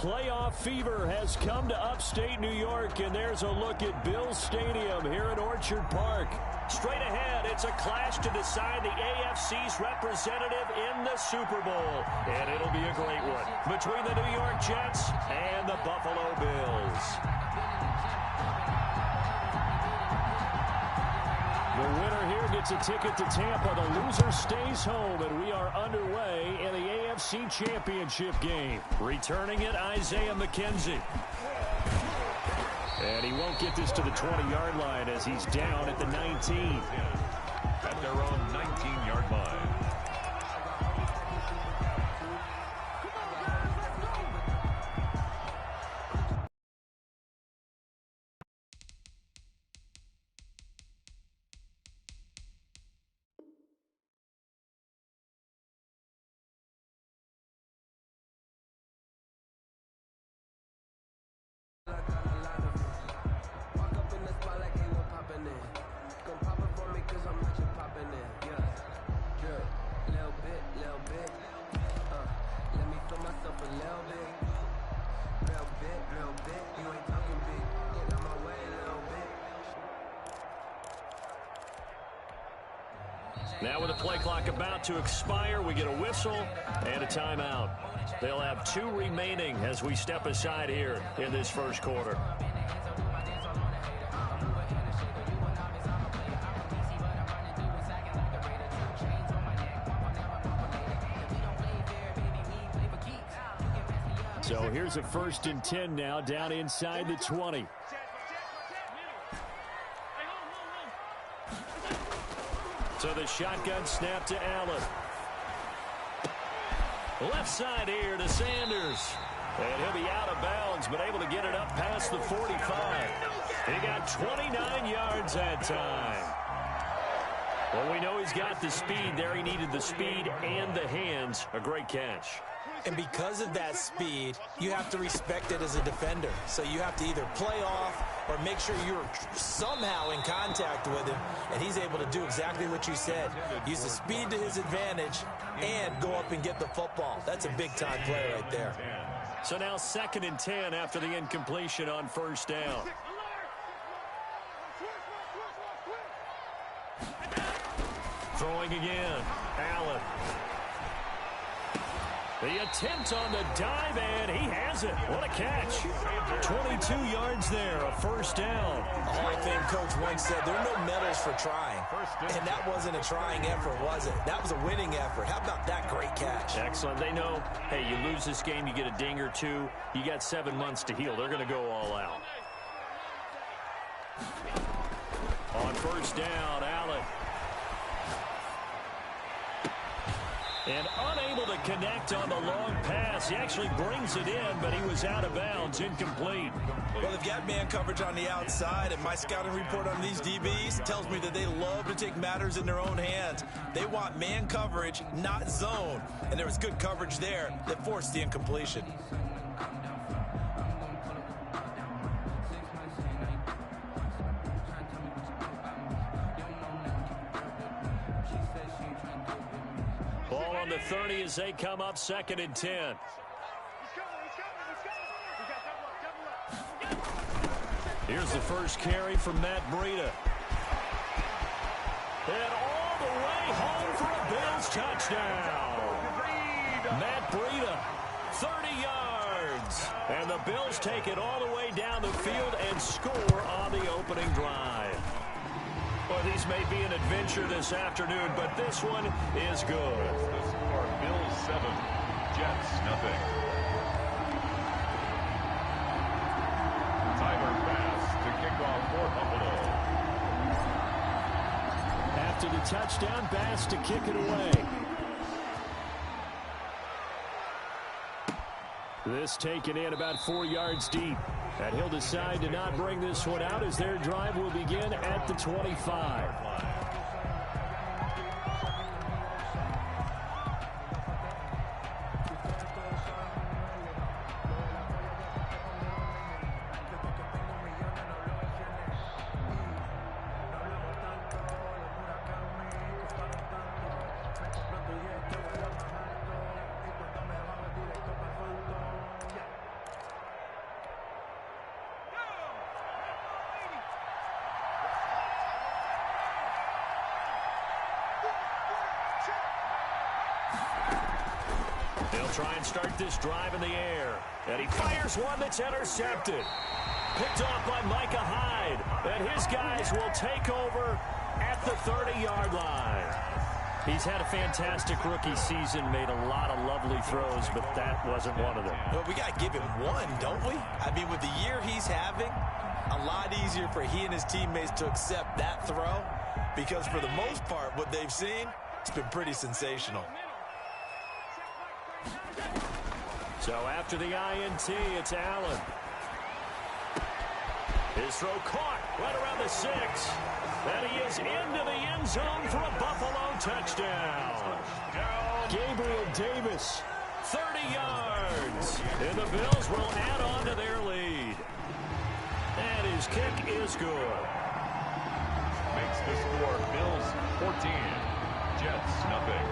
Playoff fever has come to upstate New York, and there's a look at Bills Stadium here in Orchard Park. Straight ahead, it's a clash to decide the AFC's representative in the Super Bowl, and it'll be a great one between the New York Jets and the Buffalo Bills. The winner here gets a ticket to Tampa. The loser stays home, and we are underway in the AFC Championship game. Returning it, Isaiah McKenzie. And he won't get this to the 20-yard line as he's down at the 19. At their own 19-yard line. Now with the play clock about to expire, we get a whistle and a timeout. They'll have 2 remaining as we step aside here in this first quarter. So here's a 1st and 10 now down inside the 20. So the shotgun snap to Allen. Left side here to Sanders. And he'll be out of bounds, but able to get it up past the 45. He got 29 yards that time. Well, we know he's got the speed there. He needed the speed and the hands. A great catch. And because of that speed, you have to respect it as a defender. So you have to either play off or make sure you're somehow in contact with him, and he's able to do exactly what you said. Use the speed to his advantage and go up and get the football. That's a big-time play right there. So now 2nd and 10 after the incompletion on 1st down. Throwing again. Allen. The attempt on the dive, and he has it. What a catch. 22 yards there, a 1st down. The Hall of Fame coach once said there are no medals for trying. And that wasn't a trying effort, was it? That was a winning effort. How about that great catch? Excellent. They know, hey, you lose this game, you get a ding or 2. You got 7 months to heal. They're going to go all out. On 1st down, Allen. And unable to connect on the long pass. He actually brings it in, but he was out of bounds, incomplete. Well, they've got man coverage on the outside, and my scouting report on these DBs tells me that they love to take matters in their own hands. They want man coverage, not zone. And there was good coverage there that forced the incompletion. Ball on the 30 as they come up 2nd and 10. Here's the first carry from Matt Breida. And all the way home for a Bills touchdown. Matt Breida, 30 yards. And the Bills take it all the way down the field and score on the opening drive. Well, these may be an adventure this afternoon, but this one is good. The score, Bills 7, Jets 0. Tyler Bass to kick off for Buffalo. After the touchdown, Bass to kick it away. This taken in about 4 yards deep. And he'll decide to not bring this one out as their drive will begin at the 25. They'll try and start this drive in the air. And he fires one that's intercepted. Picked off by Micah Hyde. And his guys will take over at the 30-yard line. He's had a fantastic rookie season, made a lot of lovely throws, but that wasn't one of them. Well, we got to give him one, don't we? I mean, with the year he's having, a lot easier for he and his teammates to accept that throw because for the most part, what they've seen, it's been pretty sensational. So after the INT, it's Allen. His throw caught right around the 6. And he is into the end zone for a Buffalo touchdown. Gabriel Davis, 30 yards. And the Bills will add on to their lead. And his kick is good. Makes the score Bills 14, Jets nothing.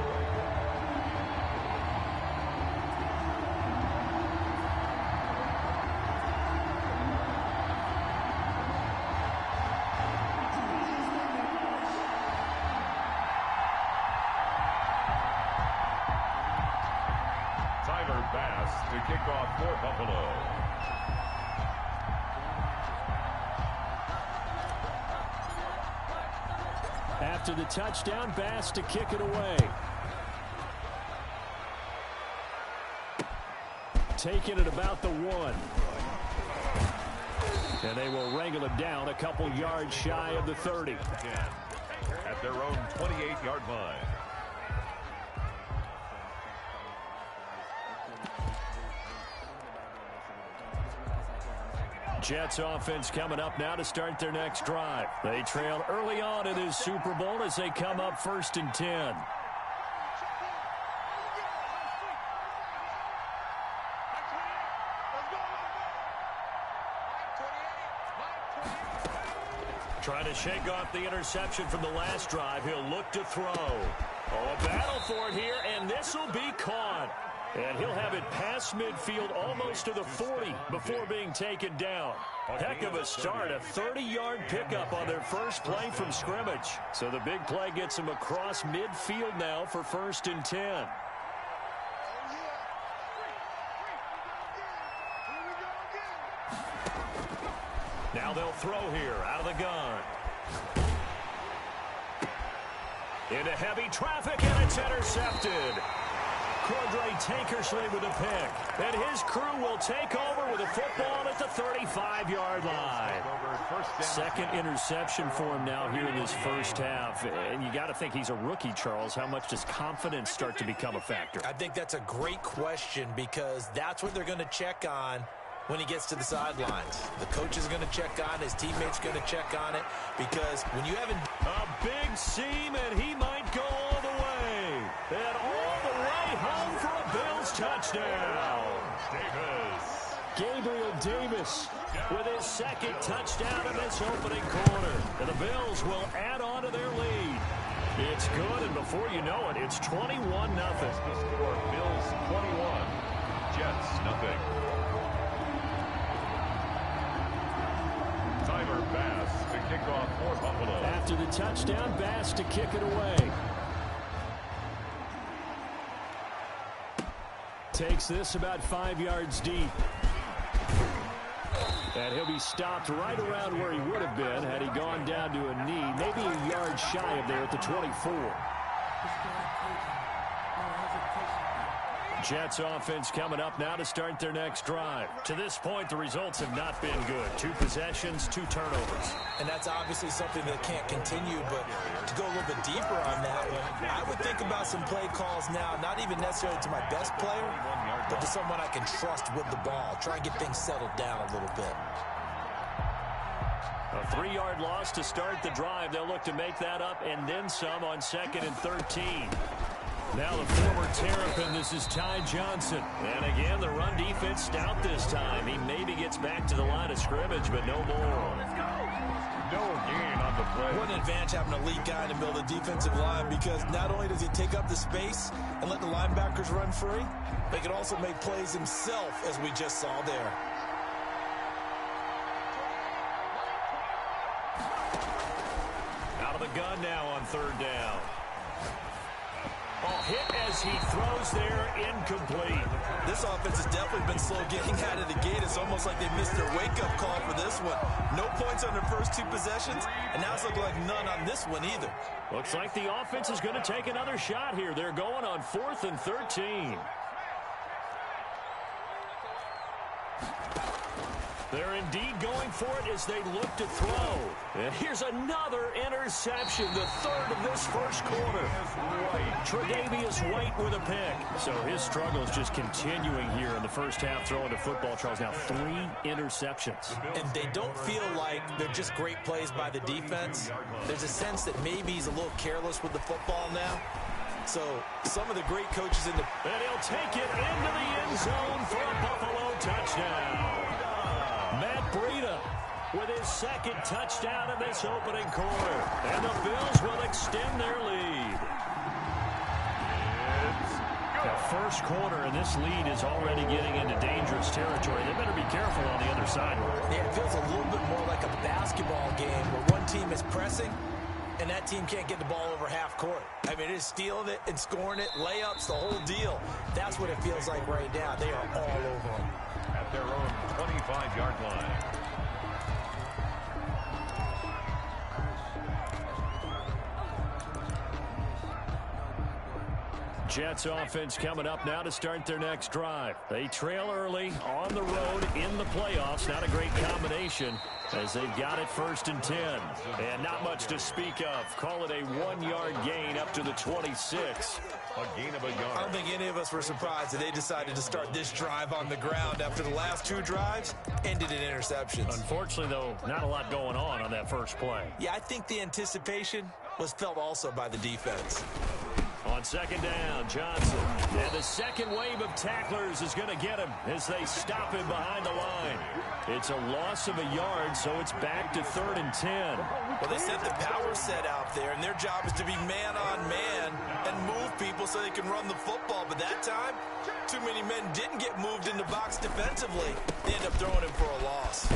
To kick off for Buffalo. After the touchdown, Bass to kick it away. Taking it about the 1. And they will wrangle it down a couple yards shy of the 30. At their own 28-yard line. Jets offense coming up now to start their next drive. They trail early on in this Super Bowl as they come up 1st and 10. Trying to shake off the interception from the last drive. He'll look to throw. Oh, a battle for it here, and this will be caught. And he'll have it past midfield almost to the 40 before being taken down. Heck of a start, a 30-yard pickup on their first play from scrimmage. So the big play gets them across midfield now for 1st and 10. Now they'll throw here out of the gun. Into heavy traffic, and it's intercepted. Cordray Tankersley with a pick. And his crew will take over with a football at the 35-yard line. Second interception for him now here in this first half. And you got to think he's a rookie, Charles. How much does confidence start to become a factor? I think that's a great question because that's what they're going to check on when he gets to the sidelines. The coach is going to check on, his teammates going to check on it because when you haven't... A big seam, and he might go all the way. And all the way home for a Bills touchdown. Davis. Gabriel Davis with his second touchdown in this opening quarter. And the Bills will add on to their lead. It's good, and before you know it, it's 21-0. The score, Bills 21, Jets nothing. Tyler Bass to kick off for Buffalo. After the touchdown, Bass to kick it away. Takes this about 5 yards deep. And he'll be stopped right around where he would have been had he gone down to a knee, maybe a yard shy of there at the 24. Jets offense coming up now to start their next drive. To this point, the results have not been good. 2 possessions, 2 turnovers. And that's obviously something that can't continue, but to go a little bit deeper on that one, I would think about some play calls now, not even necessarily to my best player, but to someone I can trust with the ball. Try and get things settled down a little bit. A 3-yard loss to start the drive. They'll look to make that up and then some on 2nd and 13. Now the former Terrapin, this is Ty Johnson. And again, the run defense stout this time. He maybe gets back to the line of scrimmage, but no more. No gain on the play. What an advantage having an elite guy in the middle of the defensive line because not only does he take up the space and let the linebackers run free, but he can also make plays himself, as we just saw there. Out of the gun now on 3rd down. Oh, hit as he throws there, incomplete. This offense has definitely been slow getting out of the gate. It's almost like they missed their wake-up call for this one. No points on their first two possessions, and now it's looking like none on this one either. Looks like the offense is going to take another shot here. They're going on 4th and 13. They're indeed going for it as they look to throw. And here's another interception, the third of this first quarter. Tre'Davious White with a pick. So his struggle is just continuing here in the first half throwing the football, Charles. Now 3 interceptions. And they don't feel like they're just great plays by the defense. There's a sense that maybe he's a little careless with the football now. So some of the great coaches in the... And he'll take it into the end zone for a Buffalo touchdown. Matt Breida with his second touchdown in this opening quarter. And the Bills will extend their lead. The first quarter, and this lead is already getting into dangerous territory. They better be careful on the other sideline. Yeah, it feels a little bit more like a basketball game where one team is pressing and that team can't get the ball over half court. I mean, it is stealing it and scoring it, layups, the whole deal. That's what it feels like right now. They are all over them. At their own 25-yard line. Jets offense coming up now to start their next drive. They trail early on the road in the playoffs. Not a great combination as they've got it 1st and 10. And not much to speak of. Call it a 1-yard gain up to the 26. A gain of a yard. I don't think any of us were surprised that they decided to start this drive on the ground after the last 2 drives ended in interceptions. Unfortunately, though, not a lot going on that first play. Yeah, I think the anticipation was felt also by the defense. On second down, Johnson. And the second wave of tacklers is going to get him as they stop him behind the line. It's a loss of a yard, so it's back to 3rd and 10. Well, they sent the power set out there, and their job is to be man-on-man and move people so they can run the football. But that time, too many men didn't get moved in the box defensively. They end up throwing him for a loss.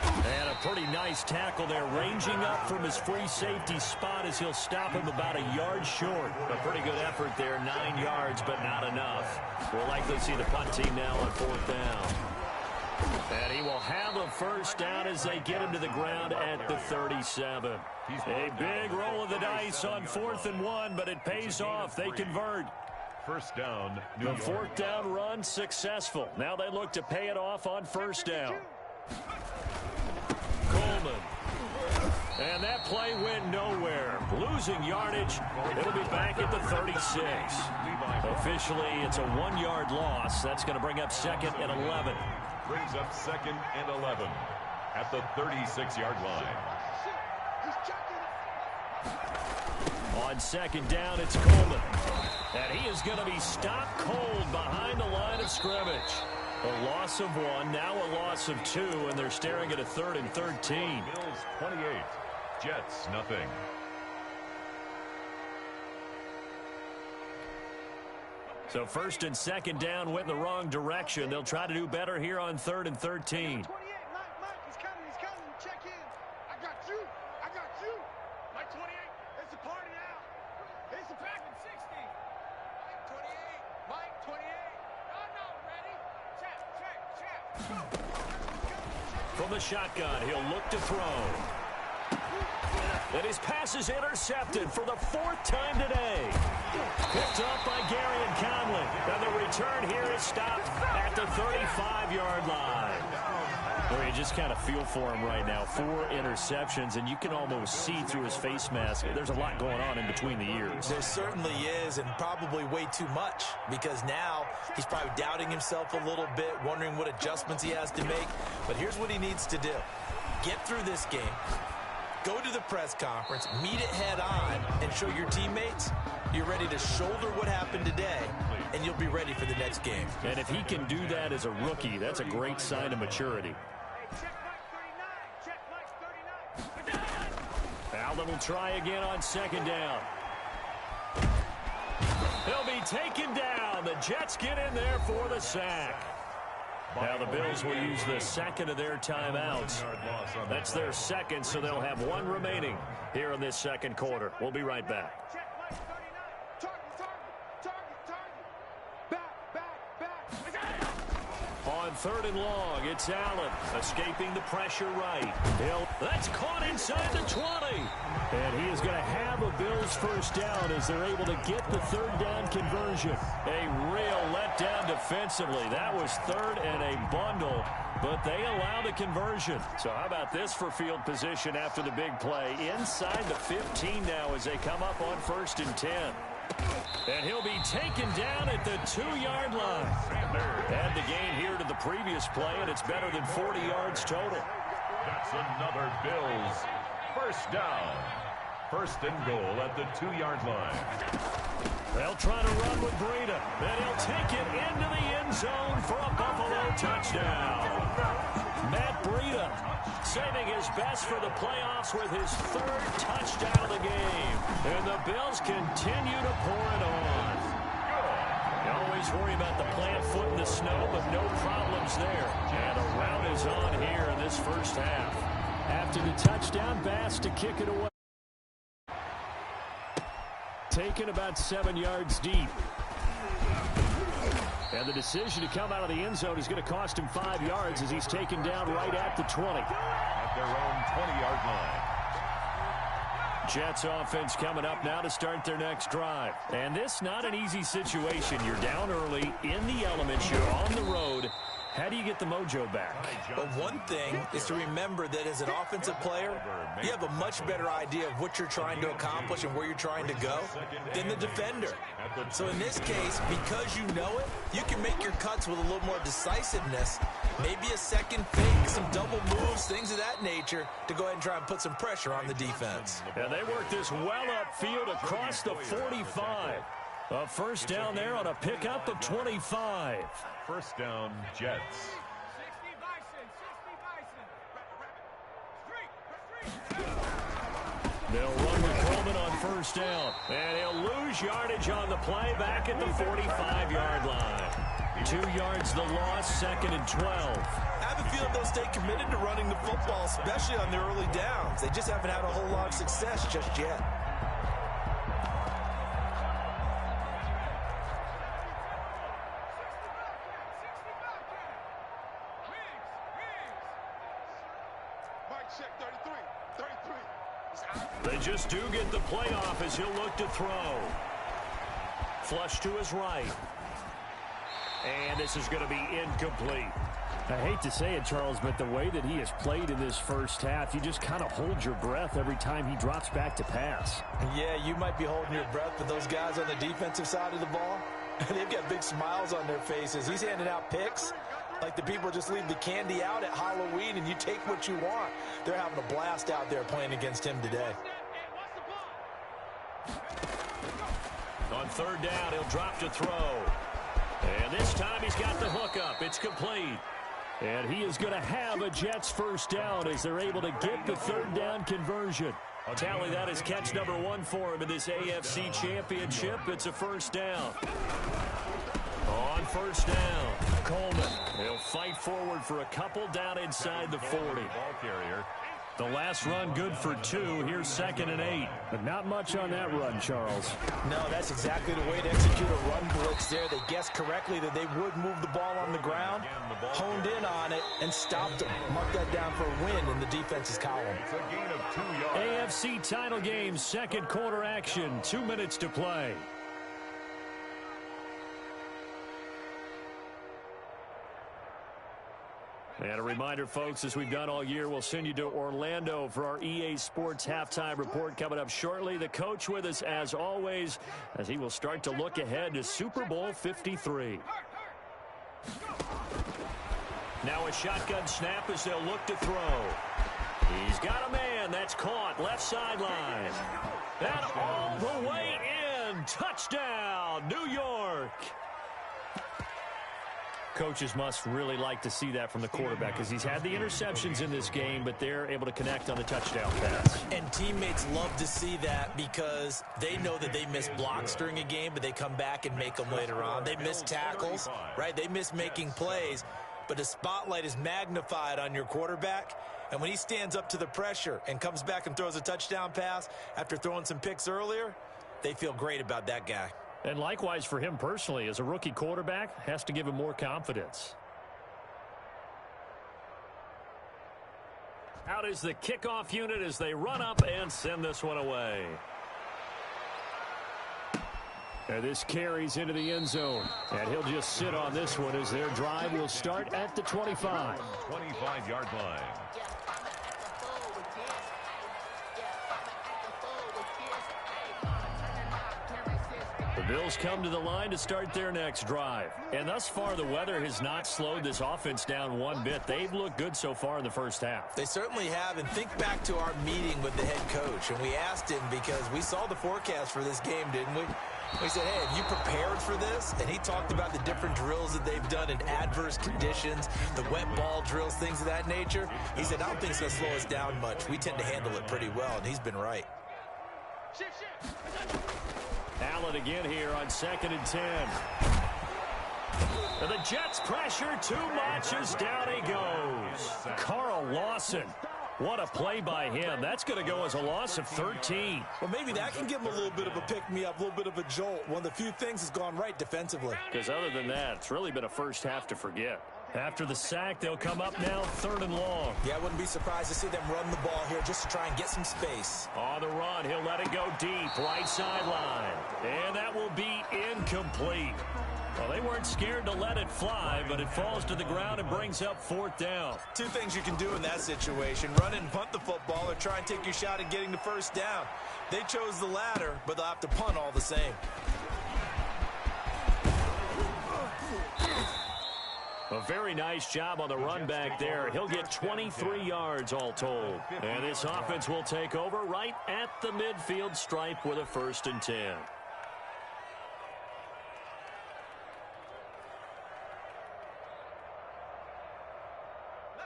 And a pretty nice tackle there, ranging up from his free safety spot as he'll stop him about a yard short. A pretty good effort there, 9 yards, but not enough. We'll likely see the punt team now on 4th down. And he will have a first down as they get him to the ground at the 37. A big roll of the dice on 4th and 1, but it pays off. They convert. First down, New The York. 4th down run successful. Now they look to pay it off on 1st down. Coleman. And that play went nowhere. Losing yardage. It'll be back at the 36. Officially, it's a 1-yard loss. That's going to bring up 2nd and 11. Brings up 2nd and 11 at the 36-yard line. On 2nd down, it's Coleman. And he is going to be stopped cold behind the line of scrimmage. A loss of 1, now a loss of 2, and they're staring at a 3rd and 13. Bills 28, Jets nothing. So 1st and 2nd down went in the wrong direction. They'll try to do better here on 3rd and 13. He's coming, check in. I got you. Mike 28, it's a party now. It's a pack at 60. Mike 28. Oh, no, ready? Check. From the shotgun, he'll look to throw. And his pass is intercepted for the 4th time today. Picked up by Garyon Conley. And the return here is stopped at the 35-yard line. Well, you just kind of feel for him right now. 4 interceptions, and you can almost see through his face mask. There's a lot going on in between the ears. There certainly is, and probably way too much, because now he's probably doubting himself a little bit, wondering what adjustments he has to make. But here's what he needs to do. Get through this game. Go to the press conference, meet it head on, and show your teammates you're ready to shoulder what happened today, and you'll be ready for the next game. And if he can do that as a rookie, that's a great sign of maturity. Allen will try again on 2nd down. He'll be taken down. The Jets get in there for the sack. Now the Bills will use the 2nd of their timeouts. That's their 2nd, so they'll have 1 remaining here in this 2nd quarter. We'll be right back. On 3rd and long, it's Allen escaping the pressure right. That's caught inside the 20. And he is going to have a Bills first down as they're able to get the 3rd down conversion. A real letdown defensively. That was 3rd and a bundle, but they allow the conversion. So how about this for field position after the big play? Inside the 15 now as they come up on 1st and 10. And he'll be taken down at the 2-yard line. Add the gain here to the previous play, and it's better than 40 yards total. That's another Bills first down. 1st and goal at the 2-yard line. They'll try to run with Breida, and he'll take it into the end zone for a Buffalo touchdown. Matt Breida saving his best for the playoffs with his 3rd touchdown of the game. And the Bills continue to pour it on. You always worry about the plant foot in the snow, but no problems there. And a rout is on here in this first half. After the touchdown, Bass to kick it away. Taken about 7 yards deep. And the decision to come out of the end zone is going to cost him 5 yards as he's taken down right at the 20. At their own 20-yard line. Jets offense coming up now to start their next drive. And this not an easy situation. You're down early in the elements. You're on the road. How do you get the mojo back? But one thing is to remember that as an offensive player, you have a much better idea of what you're trying to accomplish and where you're trying to go than the defender. So in this case, because you know it, you can make your cuts with a little more decisiveness, maybe a second fake, some double moves, things of that nature, to go ahead and try and put some pressure on the defense. And they work this well upfield across the 45. A first down there on a pickup of 25. First down, Jets. 60 Bison. They'll run with Coleman on first down. And he'll lose yardage on the play back at the 45-yard line. 2 yards the loss, 2nd and 12. I have a feeling they'll stay committed to running the football, especially on their early downs. They just haven't had a whole lot of success just yet. They just do get the playoff as he'll look to throw. Flush to his right. And this is going to be incomplete. I hate to say it, Charles, but the way that he has played in this first half, you just kind of hold your breath every time he drops back to pass. Yeah, you might be holding your breath, but those guys on the defensive side of the ball, they've got big smiles on their faces. He's handing out picks like the people just leave the candy out at Halloween and you take what you want. They're having a blast out there playing against him today. On 3rd down, he'll drop to throw. And this time he's got the hook up. It's complete. And he is going to have a Jets first down as they're able to get the 3rd down conversion. Tally, that is catch number 1 for him in this AFC Championship. It's a first down. On first down, Coleman. He'll fight forward for a couple down inside the 40. Ball carrier. The last run good for 2. Here's 2nd and 8. But not much on that run, Charles. No, that's exactly the way to execute a run blitz there. They guessed correctly that they would move the ball on the ground, honed in on it, and stopped them. Mark that down for a win in the defense's column. It's a gain of 2 yards. AFC title game, 2nd quarter action. 2 minutes to play. And a reminder, folks, as we've done all year, we'll send you to Orlando for our EA Sports halftime report coming up shortly. The coach with us, as always, as he will start to look ahead to Super Bowl 53. Now a shotgun snap as they'll look to throw. He's got a man. That's caught. Left sideline. And all the way in. Touchdown, New York. Coaches must really like to see that from the quarterback because he's had the interceptions in this game, but they're able to connect on the touchdown pass. And teammates love to see that because they know that they miss blocks during a game, but they come back and make them later on. They miss tackles, right? They miss making plays, but the spotlight is magnified on your quarterback. And when he stands up to the pressure and comes back and throws a touchdown pass after throwing some picks earlier, they feel great about that guy. And likewise for him personally, as a rookie quarterback, has to give him more confidence. Out is the kickoff unit as they run up and send this one away. And this carries into the end zone. And he'll just sit on this one as their drive will start at the 25. 25-yard line. The Bills come to the line to start their next drive. And thus far, the weather has not slowed this offense down one bit. They've looked good so far in the first half. They certainly have. And think back to our meeting with the head coach. And we asked him because we saw the forecast for this game, didn't we? We said, hey, have you prepared for this? And he talked about the different drills that they've done in adverse conditions, the wet ball drills, things of that nature. He said, I don't think it's going to slow us down much. We tend to handle it pretty well, and he's been right. Allen again here on 2nd and 10. And the Jets pressure too much as down he goes. Carl Lawson. What a play by him. That's going to go as a loss of 13. Well, maybe that can give him a little bit of a pick-me-up, a little bit of a jolt. One of the few things has gone right defensively. Because other than that, it's really been a first half to forget. After the sack, they'll come up now 3rd and long. Yeah, I wouldn't be surprised to see them run the ball here just to try and get some space. On the run, he'll let it go deep, right sideline. And that will be incomplete. Well, they weren't scared to let it fly, but it falls to the ground and brings up 4th down. Two things you can do in that situation: run and punt the football, or try and take your shot at getting the first down. They chose the latter, but they'll have to punt all the same. A very nice job on the run back there. He'll get 23 yards all told. And this offense will take over right at the midfield stripe with a 1st and 10.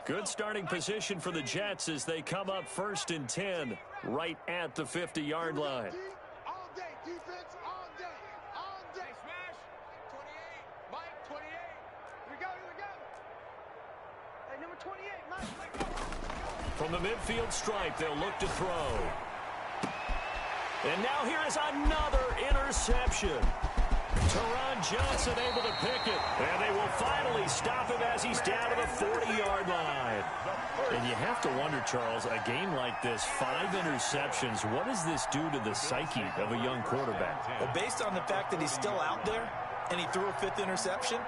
Good starting position for the Jets as they come up 1st and 10 right at the 50-yard line. All day, defense, all day, all day. Smash. 28, Mike, 28. Here we go, here we go. Hey, number 28, Mike, go. From the midfield stripe, they'll look to throw. And now here is another interception. Teron Johnson able to pick it. And they will finally stop him as he's down to the 40-yard line. And you have to wonder, Charles, a game like this, 5 interceptions, what does this do to the psyche of a young quarterback? Well, based on the fact that he's still out there and he threw a 5th interception,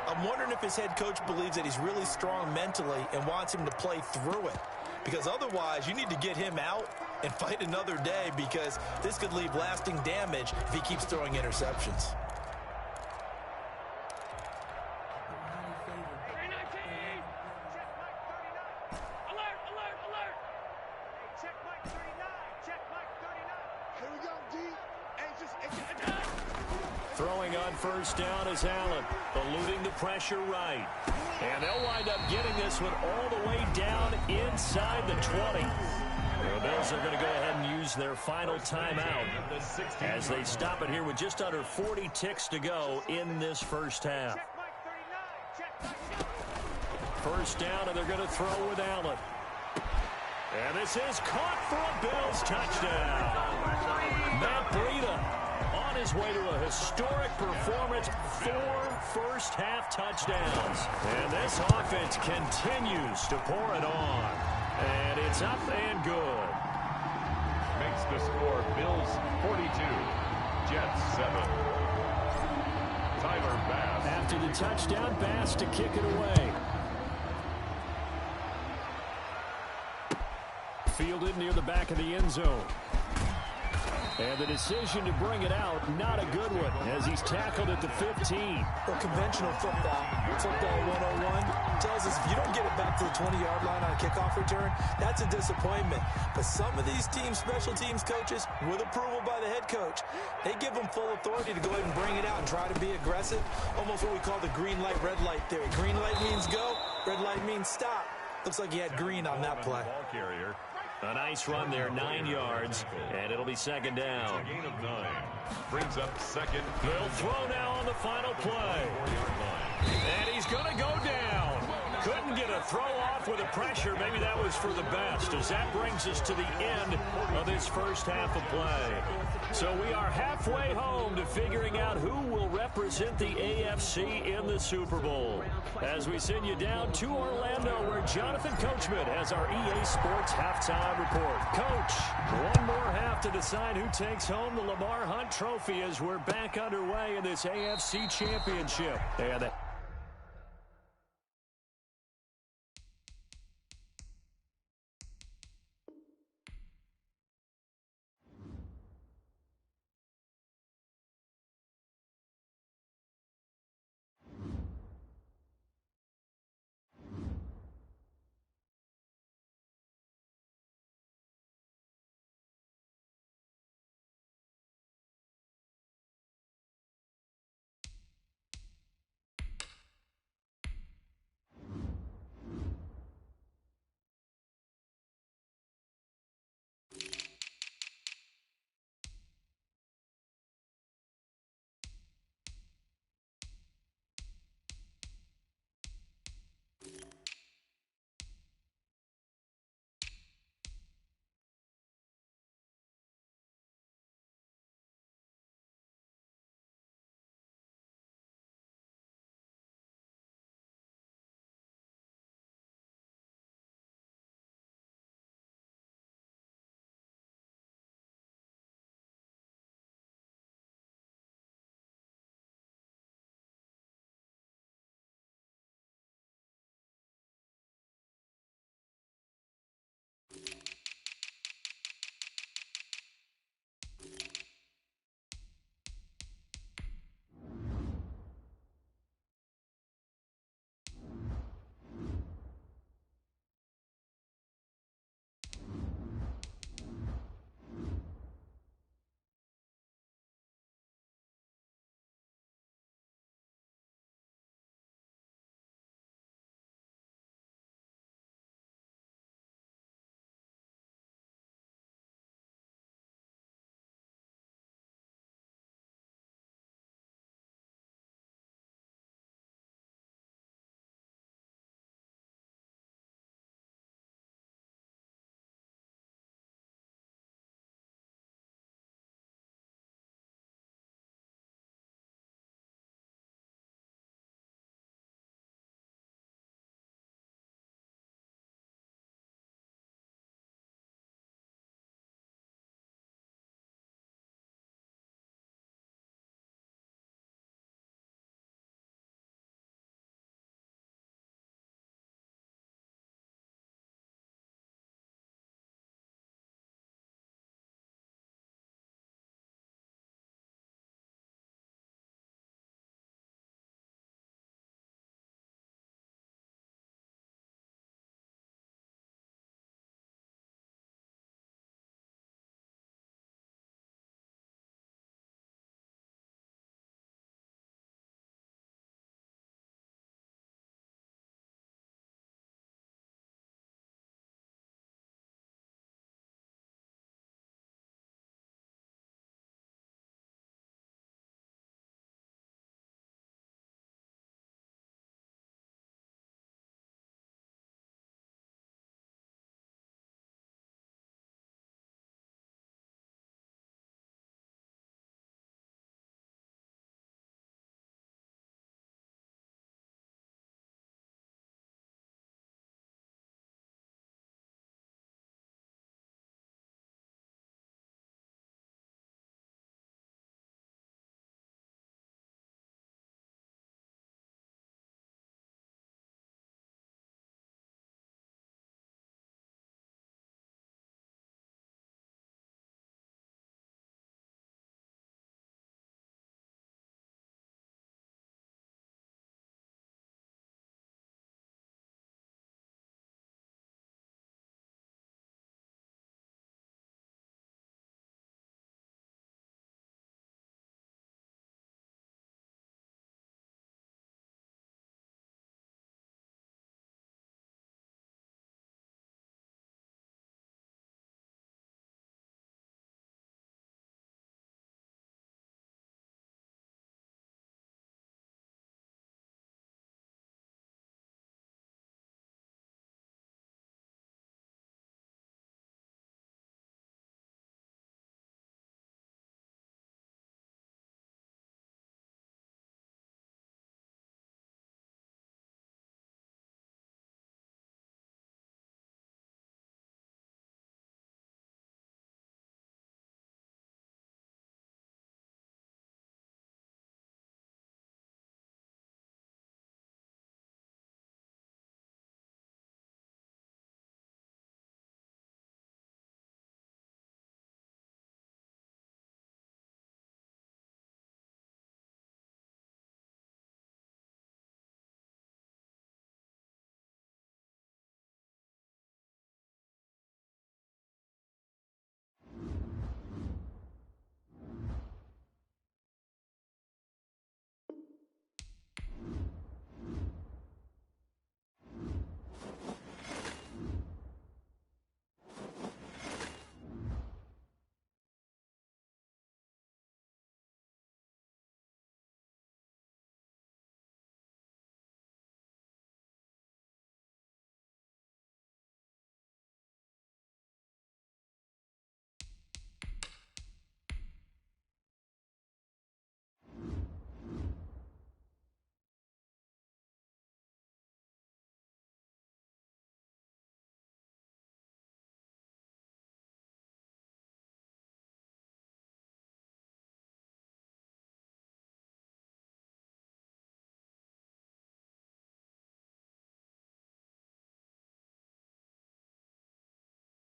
I'm wondering if his head coach believes that he's really strong mentally and wants him to play through it. Because otherwise, you need to get him out and fight another day, because this could leave lasting damage if he keeps throwing interceptions. Throwing on 1st down is Allen, eluding the pressure right. And they'll wind up getting this one all the way down inside the 20. The Bills are going to go ahead and use their final timeout as they stop it here with just under 40 ticks to go in this first half. 1st down, and they're going to throw with Allen. And this is caught for a Bills touchdown. Matt Breida on his way to a historic performance, 4 first-half touchdowns. And this offense continues to pour it on. And it's up and good. Makes the score Bills 42, Jets 7. Tyler Bass. After the touchdown, Bass to kick it away. Fielded near the back of the end zone. And the decision to bring it out, not a good one, as he's tackled at the 15. Well, conventional football 101, tells us if you don't get it back to the 20-yard line on a kickoff return, that's a disappointment. But some of these teams, special teams coaches, with approval by the head coach, they give them full authority to go ahead and bring it out and try to be aggressive. Almost what we call the green light, red light theory. Green light means go, red light means stop. Looks like he had green on that play. Ball carrier. A nice run there, 9 yards, and it'll be 2nd down. A gain of 9. Brings up 2nd. They'll throw now on the final play. And he's going to go down. Couldn't didn't get a throw off with the pressure. Maybe that was for the best, as that brings us to the end of this first half of play. So we are halfway home to figuring out who will represent the AFC in the Super Bowl. As we send you down to Orlando, where Jonathan Coachman has our EA Sports halftime report. Coach, one more half to decide who takes home the Lamar Hunt Trophy as we're back underway in this AFC Championship. And